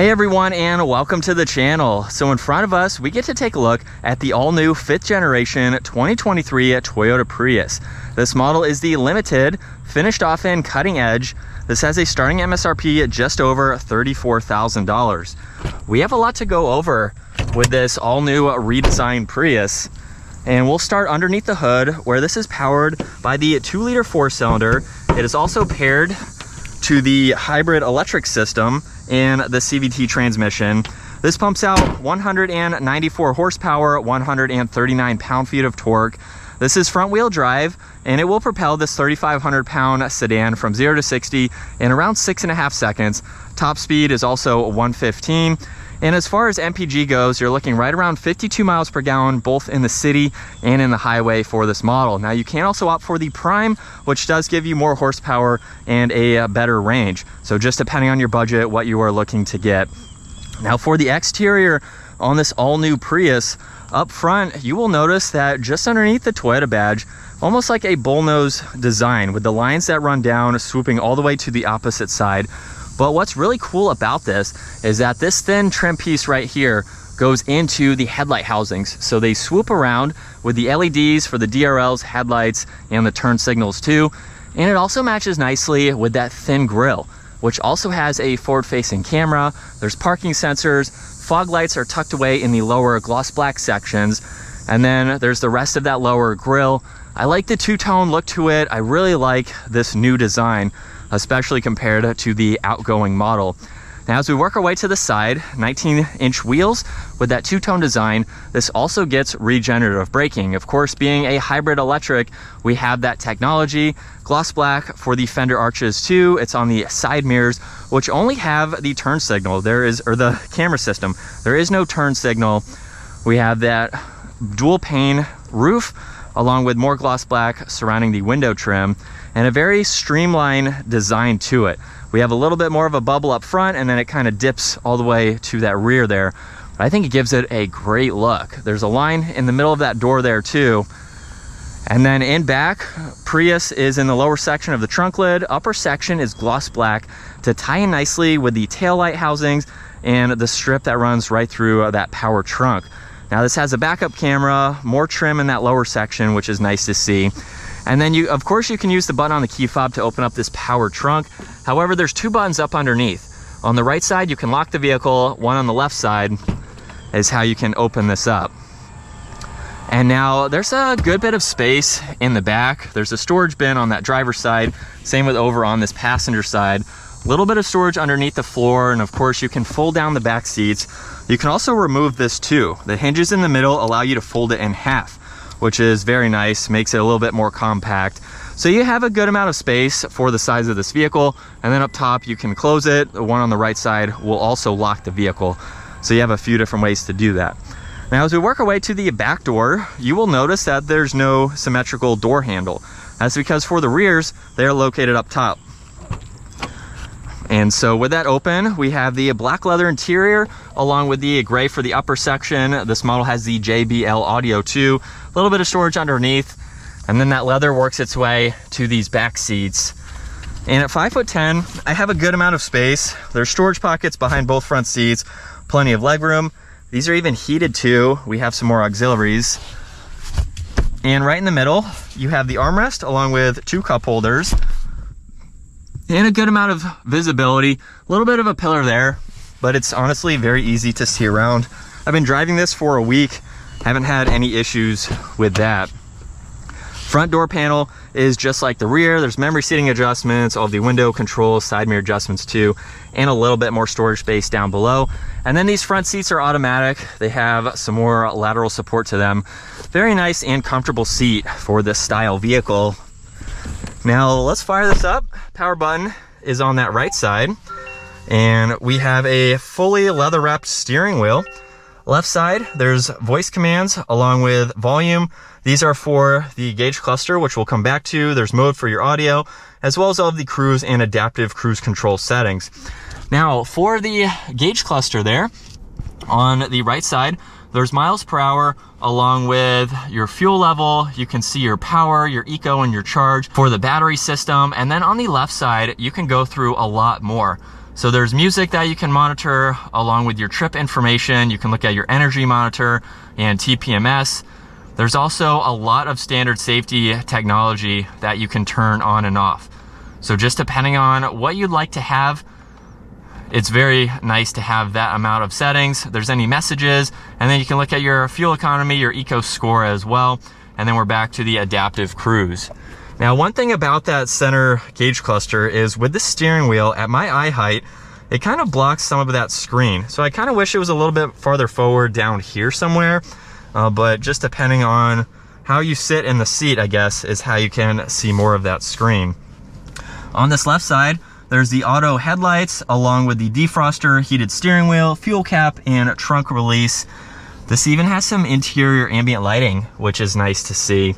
Hey everyone, and welcome to the channel. So in front of us, we get to take a look at the all-new 5th generation 2023 Toyota Prius. This model is the limited, finished off in cutting edge. This has a starting MSRP at just over $34,000. We have a lot to go over with this all-new redesigned Prius. And we'll start underneath the hood, where this is powered by the 2-liter 4-cylinder. It is also paired to the hybrid electric system and the CVT transmission. This pumps out 194 horsepower, 139 pound-feet of torque. This is front-wheel drive, and it will propel this 3,500-pound sedan from 0 to 60 in around 6.5 seconds. Top speed is also 115. And as far as MPG goes, you're looking right around 52 miles per gallon, both in the city and in the highway for this model. Now, you can also opt for the Prime, which does give you more horsepower and a better range. So just depending on your budget, what you are looking to get. Now, for the exterior on this all-new Prius, up front, you will notice that just underneath the Toyota badge, almost like a bullnose design with the lines that run down, swooping all the way to the opposite side. But what's really cool about this is that this thin trim piece right here goes into the headlight housings. So they swoop around with the LEDs for the DRLs, headlights, and the turn signals too. And it also matches nicely with that thin grille, which also has a forward-facing camera. There's parking sensors. Fog lights are tucked away in the lower gloss black sections. And then there's the rest of that lower grille. I like the two-tone look to it. I really like this new design, especially compared to the outgoing model. Now, as we work our way to the side, 19-inch wheels with that two-tone design. This also gets regenerative braking. Of course, being a hybrid electric, we have that technology. Gloss black for the fender arches too. It's on the side mirrors, which only have the turn signal. Or the camera system. There is no turn signal. We have that dual pane roof, along with more gloss black surrounding the window trim, and a very streamlined design to it. We have a little bit more of a bubble up front, and then it kind of dips all the way to that rear there. But I think it gives it a great look. There's a line in the middle of that door there too. And then in back, Prius is in the lower section of the trunk lid. Upper section is gloss black to tie in nicely with the taillight housings and the strip that runs right through that power trunk. Now, this has a backup camera, more trim in that lower section, which is nice to see. And then of course, you can use the button on the key fob to open up this power trunk. However, there's 2 buttons up underneath. On the right side, you can lock the vehicle. One on the left side is how you can open this up. And now there's a good bit of space in the back. There's a storage bin on that driver's side. Same with over on this passenger side. A little bit of storage underneath the floor, and of course, you can fold down the back seats. You can also remove this too. The hinges in the middle allow you to fold it in half, which is very nice, makes it a little bit more compact. So you have a good amount of space for the size of this vehicle. And then up top, you can close it. The one on the right side will also lock the vehicle. So you have a few different ways to do that. Now, as we work our way to the back door, you will notice that there's no symmetrical door handle. That's because for the rears, they're located up top. And so with that open, we have the black leather interior along with the gray for the upper section. This model has the JBL audio too. A little bit of storage underneath, and then that leather works its way to these back seats. And at 5'10", I have a good amount of space. There's storage pockets behind both front seats, plenty of legroom. These are even heated too. We have some more auxiliaries. And right in the middle, you have the armrest along with 2 cup holders. And a good amount of visibility, a little bit of a pillar there, but it's honestly very easy to see around. I've been driving this for a week, haven't had any issues with that. Front door panel is just like the rear. There's memory seating adjustments, all the window controls, side mirror adjustments too, and a little bit more storage space down below. And then these front seats are automatic. They have some more lateral support to them. Very nice and comfortable seat for this style vehicle. Now let's fire this up. Power button is on that right side, and we have a fully leather wrapped steering wheel. Left side, there's voice commands along with volume. These are for the gauge cluster, which we'll come back to. There's mode for your audio, as well as all of the cruise and adaptive cruise control settings. Now for the gauge cluster there, on the right side, there's miles per hour along with your fuel level. You can see your power, your eco, and your charge for the battery system. And then on the left side, you can go through a lot more. So there's music that you can monitor along with your trip information. You can look at your energy monitor and TPMS. There's also a lot of standard safety technology that you can turn on and off. So just depending on what you'd like to have, it's very nice to have that amount of settings. There's any messages, and then you can look at your fuel economy, your eco score as well. And then we're back to the adaptive cruise. Now, one thing about that center gauge cluster is with the steering wheel at my eye height, it kind of blocks some of that screen. So I kind of wish it was a little bit farther forward down here somewhere, but just depending on how you sit in the seat, I guess, is how you can see more of that screen. On this left side, there's the auto headlights along with the defroster, heated steering wheel, fuel cap, and trunk release. This even has some interior ambient lighting, which is nice to see.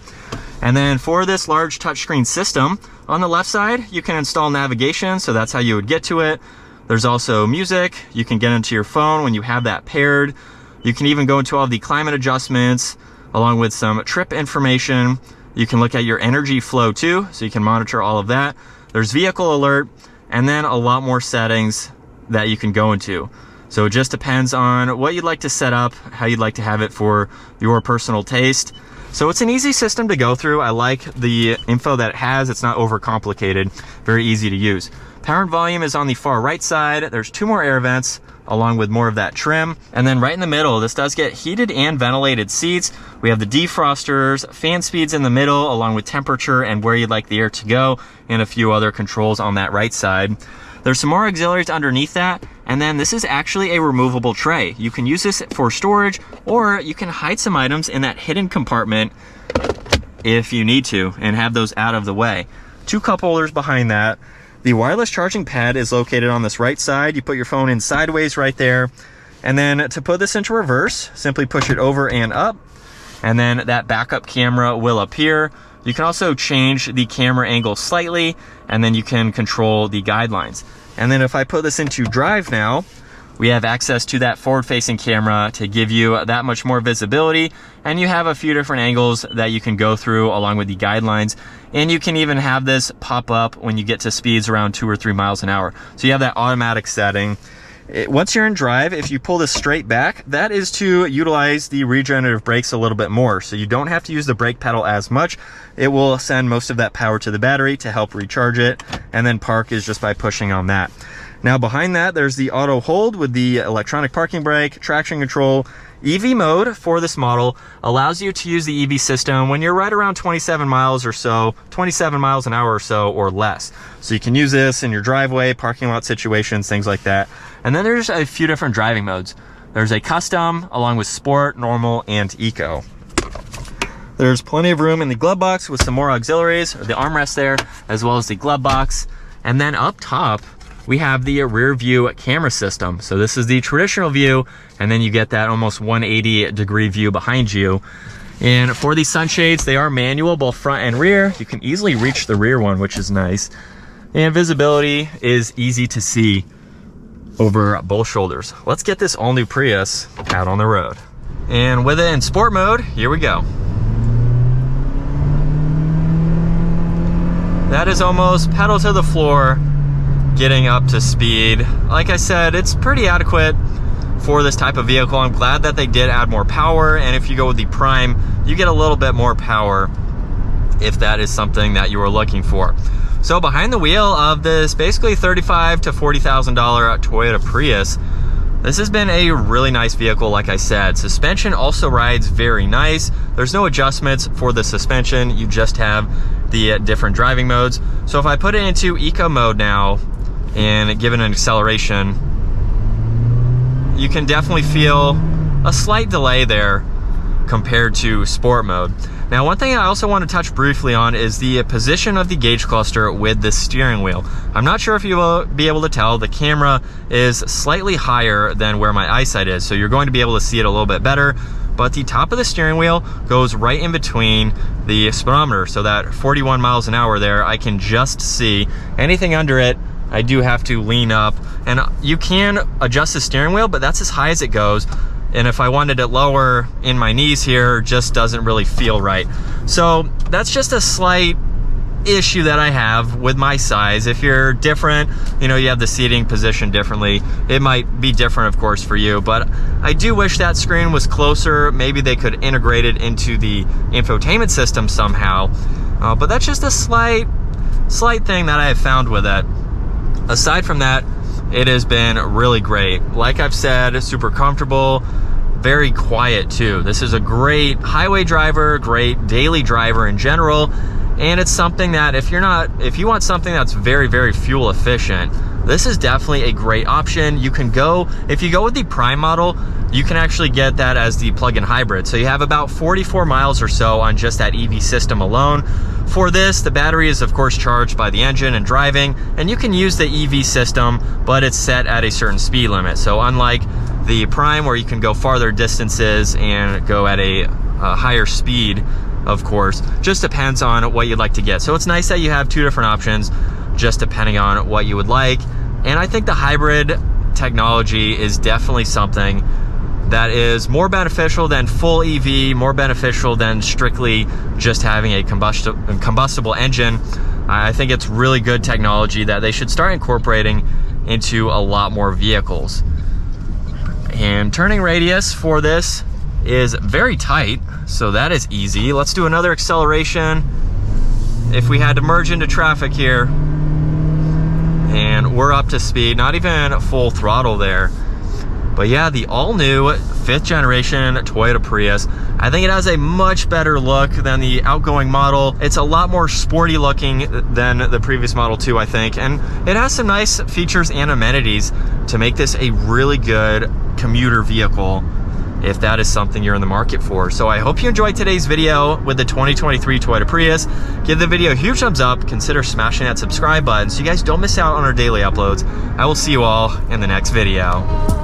And then for this large touchscreen system, on the left side, you can install navigation, so that's how you would get to it. There's also music. You can get into your phone when you have that paired. You can even go into all the climate adjustments, along with some trip information. You can look at your energy flow too, so you can monitor all of that. There's vehicle alert, and then a lot more settings that you can go into. So it just depends on what you'd like to set up, how you'd like to have it for your personal taste. So it's an easy system to go through. I like the info that it has. It's not overcomplicated, very easy to use. Power and volume is on the far right side. There's 2 more air vents along with more of that trim. And then right in the middle, this does get heated and ventilated seats. We have the defrosters, fan speeds in the middle, along with temperature and where you'd like the air to go, and a few other controls on that right side. There's some more auxiliaries underneath that, and then this is actually a removable tray. You can use this for storage, or you can hide some items in that hidden compartment if you need to, and have those out of the way. 2 cup holders behind that. The wireless charging pad is located on this right side. You put your phone in sideways right there, and then to put this into reverse, simply push it over and up, and then that backup camera will appear. You can also change the camera angle slightly, and then you can control the guidelines. And then if I put this into drive now, we have access to that forward-facing camera to give you that much more visibility, and you have a few different angles that you can go through along with the guidelines. And you can even have this pop up when you get to speeds around 2 or 3 miles an hour. So you have that automatic setting. Once you're in drive, if you pull this straight back, that is to utilize the regenerative brakes a little bit more. So you don't have to use the brake pedal as much. It will send most of that power to the battery to help recharge it. And then park is just by pushing on that. Now behind that, there's the auto hold with the electronic parking brake, traction control. EV mode for this model allows you to use the EV system when you're right around 27 miles or so, 27 miles an hour or so or less. So you can use this in your driveway, parking lot situations, things like that. And then there's a few different driving modes. There's a custom along with sport, normal, and eco. There's plenty of room in the glove box with some more auxiliaries, or the armrest there, as well as the glove box. And then up top, we have the rear view camera system. So this is the traditional view, and then you get that almost 180 degree view behind you. And for these sunshades, they are manual, both front and rear. You can easily reach the rear one, which is nice. And visibility is easy to see over both shoulders. Let's get this all new Prius out on the road. And with it in sport mode, here we go. That is almost pedal to the floor, getting up to speed. Like I said, it's pretty adequate for this type of vehicle. I'm glad that they did add more power, and if you go with the Prime, you get a little bit more power if that is something that you are looking for. So behind the wheel of this basically $35,000 to $40,000 Toyota Prius, this has been a really nice vehicle. Like I said, suspension also rides very nice. There's no adjustments for the suspension. You just have the different driving modes. So if I put it into eco mode now and give it an acceleration, you can definitely feel a slight delay there compared to sport mode. Now, one thing I also want to touch briefly on is the position of the gauge cluster with the steering wheel. I'm not sure if you will be able to tell, the camera is slightly higher than where my eyesight is, so you're going to be able to see it a little bit better. But the top of the steering wheel goes right in between the speedometer, so that 41 miles an hour there, I can just see. Anything under it, I do have to lean up. And you can adjust the steering wheel, but that's as high as it goes. And if I wanted it lower in my knees here, just doesn't really feel right. So that's just a slight issue that I have with my size. If you're different, you know, you have the seating position differently, it might be different of course for you, but I do wish that screen was closer. Maybe they could integrate it into the infotainment system somehow, but that's just a slight thing that I have found with it. Aside from that, it has been really great. Like I've said, super comfortable, very quiet too. This is a great highway driver, great daily driver in general. And it's something that if you want something that's very, very fuel efficient, this is definitely a great option. You can go, if you go with the Prime model, you can actually get that as the plug-in hybrid. So you have about 44 miles or so on just that EV system alone. For this, the battery is of course charged by the engine and driving, and you can use the EV system, but it's set at a certain speed limit. So unlike the Prime where you can go farther distances and go at a higher speed, of course, just depends on what you'd like to get. So it's nice that you have two different options, just depending on what you would like. And I think the hybrid technology is definitely something that is more beneficial than full EV, more beneficial than strictly just having a combustible engine. I think it's really good technology that they should start incorporating into a lot more vehicles. And turning radius for this is very tight, so that is easy. Let's do another acceleration. If we had to merge into traffic here, and we're up to speed, not even full throttle there. But yeah, the all-new 5th generation Toyota Prius, I think it has a much better look than the outgoing model. It's a lot more sporty looking than the previous Model 2, I think, and it has some nice features and amenities to make this a really good commuter vehicle, if that is something you're in the market for. So I hope you enjoyed today's video with the 2023 Toyota Prius. Give the video a huge thumbs up, consider smashing that subscribe button so you guys don't miss out on our daily uploads. I will see you all in the next video.